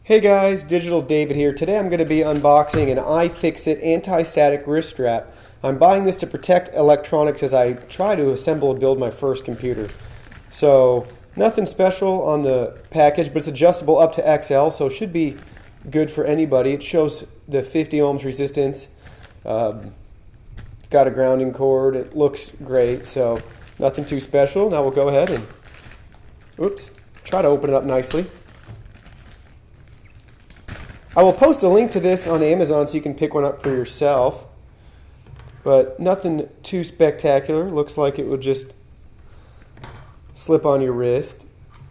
Hey guys, Digital David here. Today I'm going to be unboxing an iFixit anti-static wrist strap. I'm buying this to protect electronics as I try to assemble and build my first computer. So nothing special on the package, but it's adjustable up to XL, so it should be good for anybody. It shows the 50 ohms resistance. It's got a grounding cord. It looks great, so nothing too special. Now we'll go ahead and try to open it up nicely. I will post a link to this on Amazon so you can pick one up for yourself, but nothing too spectacular. Looks like it would just slip on your wrist.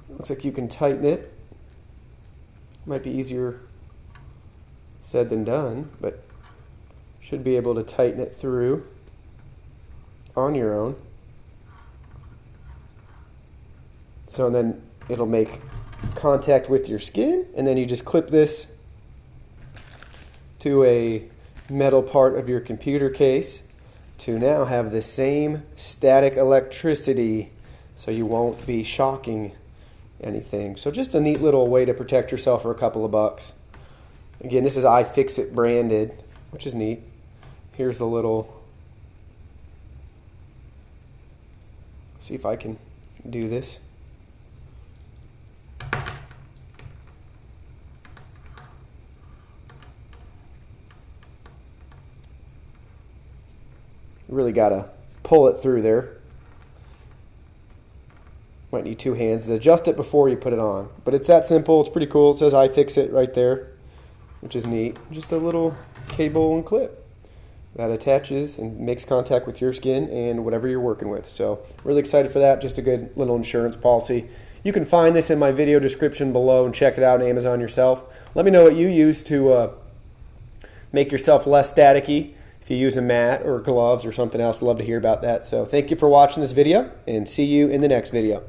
Looks like you can tighten it. Might be easier said than done, but should be able to tighten it through on your own. So then it'll make contact with your skin, and then you just clip this to a metal part of your computer case to now have the same static electricity, so you won't be shocking anything. So just a neat little way to protect yourself for a couple of bucks. Again, this is iFixit branded, which is neat. Here's the little, see if I can do this. Really got to pull it through there. Might need two hands to adjust it before you put it on. But it's that simple. It's pretty cool. It says iFixit right there, which is neat. Just a little cable and clip that attaches and makes contact with your skin and whatever you're working with. So really excited for that. Just a good little insurance policy. You can find this in my video description below and check it out on Amazon yourself. Let me know what you use to make yourself less staticky. If you use a mat or gloves or something else, I'd love to hear about that. So thank you for watching this video, and see you in the next video.